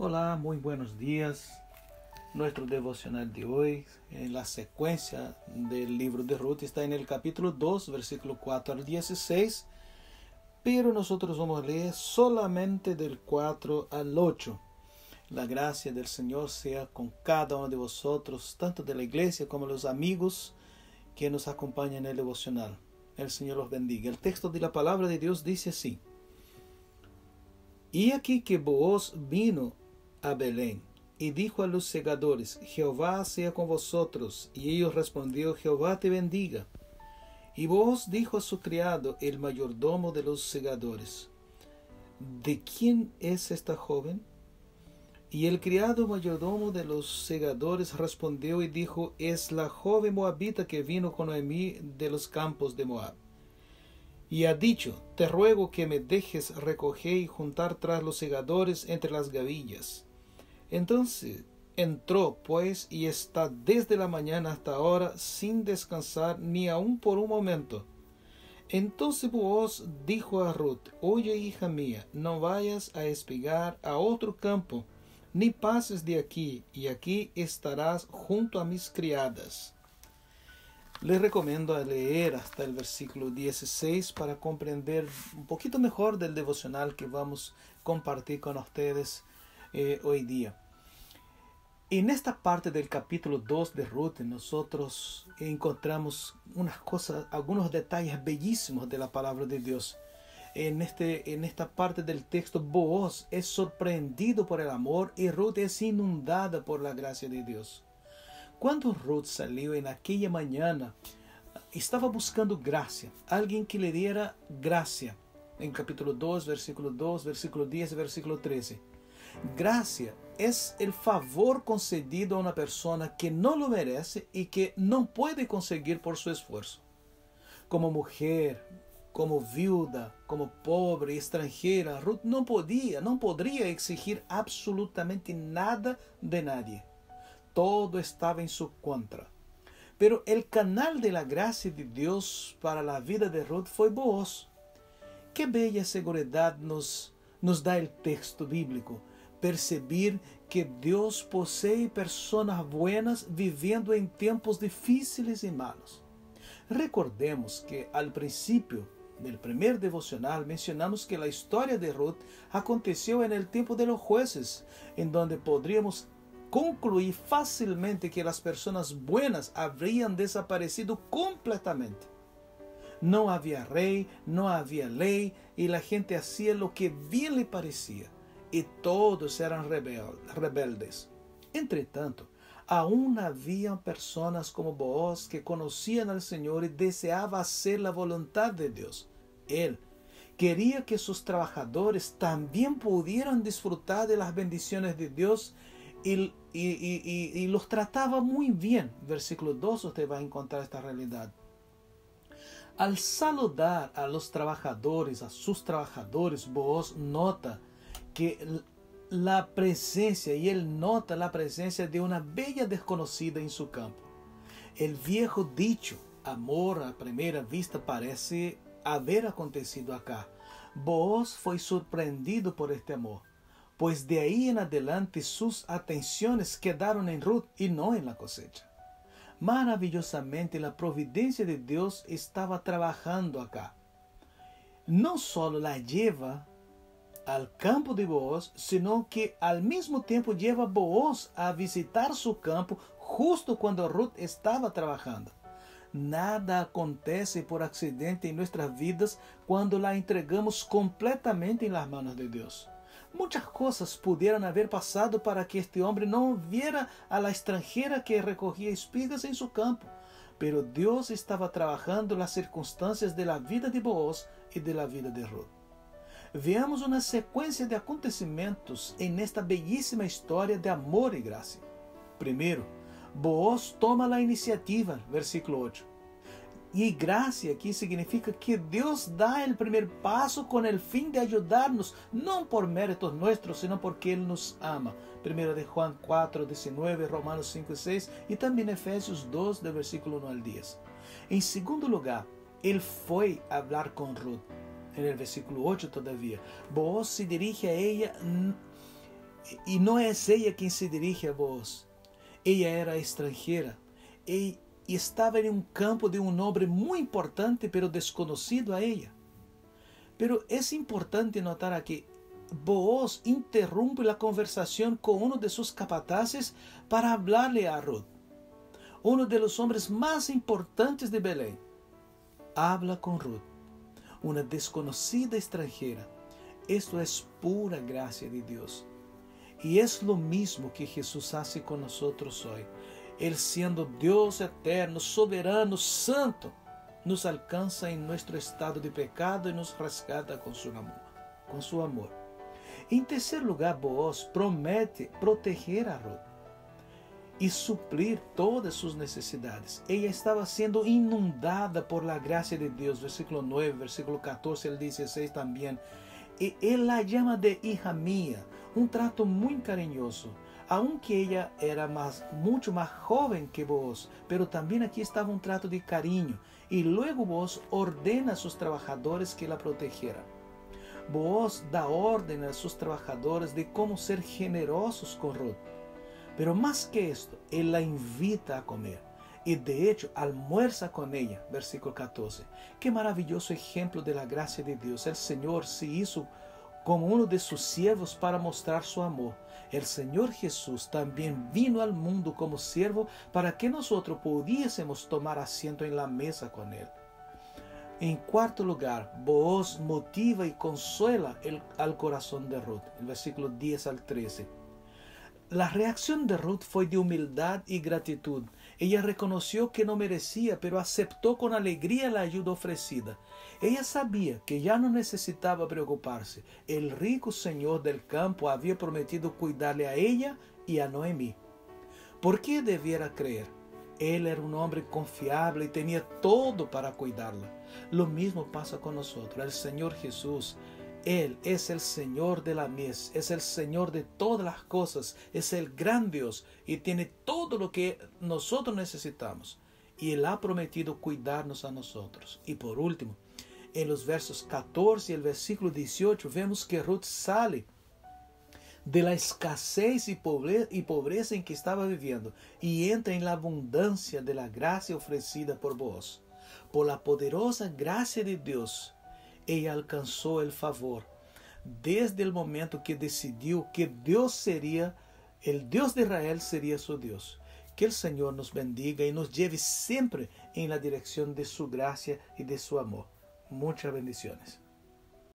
Hola, muy buenos días. Nuestro devocional de hoy, en la secuencia del libro de Ruth, está en el capítulo 2, versículo 4 al 16, pero nosotros vamos a leer solamente del 4 al 8. La gracia del Señor sea con cada uno de vosotros, tanto de la iglesia como los amigos que nos acompañan en el devocional. El Señor los bendiga. El texto de la palabra de Dios dice así: Y aquí que Booz vino a Belén, y dijo a los segadores: Jehová sea con vosotros. Y ellos respondió: Jehová te bendiga. Y Booz dijo a su criado, el mayordomo de los segadores: ¿De quién es esta joven? Y el criado mayordomo de los segadores respondió y dijo: Es la joven moabita que vino con Noemí de los campos de Moab. Y ha dicho: Te ruego que me dejes recoger y juntar tras los segadores entre las gavillas. Entonces entró pues y está desde la mañana hasta ahora sin descansar ni aun por un momento. Entonces Booz dijo a Ruth: Oye, hija mía, no vayas a espigar a otro campo, ni pases de aquí, y aquí estarás junto a mis criadas. Les recomiendo leer hasta el versículo 16 para comprender un poquito mejor del devocional que vamos a compartir con ustedes hoy día. En esta parte del capítulo 2 de Ruth nosotros encontramos algunos detalles bellísimos de la palabra de Dios. En esta parte del texto, Booz es sorprendido por el amor y Ruth es inundada por la gracia de Dios. Cuando Ruth salió en aquella mañana, estaba buscando gracia, alguien que le diera gracia. En capítulo 2, versículo 10 y versículo 13. Gracia es el favor concedido a una persona que no lo merece y que no puede conseguir por su esfuerzo. Como mujer, como viuda, como pobre, extranjera, Ruth no podría exigir absolutamente nada de nadie. Todo estaba en su contra. Pero el canal de la gracia de Dios para la vida de Ruth fue Booz. Qué bella seguridad nos da el texto bíblico. Percibir que Dios posee personas buenas viviendo en tiempos difíciles y malos. Recordemos que al principio del primer devocional mencionamos que la historia de Ruth aconteció en el tiempo de los jueces, en donde podríamos concluir fácilmente que las personas buenas habrían desaparecido completamente. No había rey, no había ley, y la gente hacía lo que bien le parecía, y todos eran rebeldes. Entretanto, aún había personas como Booz que conocían al Señor y deseaban hacer la voluntad de Dios. Él quería que sus trabajadores también pudieran disfrutar de las bendiciones de Dios y los trataba muy bien. Versículo 2 usted va a encontrar esta realidad. Al saludar a los trabajadores, a sus trabajadores, Booz nota que la presencia, y él nota la presencia de una bella desconocida en su campo. El viejo dicho, amor a primera vista, parece haber acontecido acá. Booz fue sorprendido por este amor, pues de ahí en adelante sus atenciones quedaron en Ruth y no en la cosecha. Maravillosamente la providencia de Dios estaba trabajando acá. No solo la lleva al campo de Booz, sino que al mismo tiempo lleva a Booz a visitar su campo justo cuando Ruth estaba trabajando. Nada acontece por accidente en nuestras vidas cuando la entregamos completamente en las manos de Dios. Muchas cosas pudieran haber pasado para que este hombre no viera a la extranjera que recogía espigas en su campo, pero Dios estaba trabajando las circunstancias de la vida de Booz y de la vida de Ruth. Veamos una secuencia de acontecimientos en esta bellísima historia de amor y gracia. Primero, Booz toma la iniciativa, versículo 8. Y gracia aquí significa que Dios da el primer paso con el fin de ayudarnos, no por méritos nuestros, sino porque Él nos ama. Primero de Juan 4, 19, Romanos 5 y 6 y también Efesios 2, del versículo 1 al 10. En segundo lugar, Él fue a hablar con Ruth. En el versículo 8 todavía, Booz se dirige a ella Y no es ella quien se dirige a Booz. Ella era extranjera y estaba en un campo de un hombre muy importante, pero desconocido a ella. Pero es importante notar aquí, Booz interrumpe la conversación con uno de sus capataces para hablarle a Ruth, uno de los hombres más importantes de Belén. Habla con Ruth, una desconocida extranjera. Esto es pura gracia de Dios. Y es lo mismo que Jesús hace con nosotros hoy. Él, siendo Dios eterno, soberano, santo, nos alcanza en nuestro estado de pecado y nos rescata con su amor. En tercer lugar, Booz promete proteger a Ruth y suplir todas sus necesidades. Ella estaba siendo inundada por la gracia de Dios. Versículo 9, versículo 14 al 16 también. Y él la llama de hija mía, un trato muy cariñoso. Aunque ella era mucho más joven que Booz, pero también aquí estaba un trato de cariño. Y luego Booz ordena a sus trabajadores que la protegieran. Booz da orden a sus trabajadores de cómo ser generosos con Ruth. Pero más que esto, él la invita a comer. Y de hecho almuerza con ella. Versículo 14. Qué maravilloso ejemplo de la gracia de Dios. El Señor se hizo como uno de sus siervos para mostrar su amor. El Señor Jesús también vino al mundo como siervo para que nosotros pudiésemos tomar asiento en la mesa con Él. En cuarto lugar, Booz motiva y consuela al corazón de Ruth. El versículo 10 al 13. La reacción de Ruth fue de humildad y gratitud. Ella reconoció que no merecía, pero aceptó con alegría la ayuda ofrecida. Ella sabía que ya no necesitaba preocuparse. El rico señor del campo había prometido cuidarle a ella y a Noemí. ¿Por qué debiera creer? Él era un hombre confiable y tenía todo para cuidarla. Lo mismo pasa con nosotros. El Señor Jesús, Él es el Señor de la mies, es el Señor de todas las cosas, es el gran Dios y tiene todo lo que nosotros necesitamos. Y Él ha prometido cuidarnos a nosotros. Y por último, en los versos 14 y el versículo 18 vemos que Ruth sale de la escasez y pobreza en que estaba viviendo y entra en la abundancia de la gracia ofrecida por Booz. Por la poderosa gracia de Dios, ella alcanzó el favor desde el momento que decidió que Dios sería, el Dios de Israel sería su Dios. Que el Señor nos bendiga y nos lleve siempre en la dirección de su gracia y de su amor. Muchas bendiciones.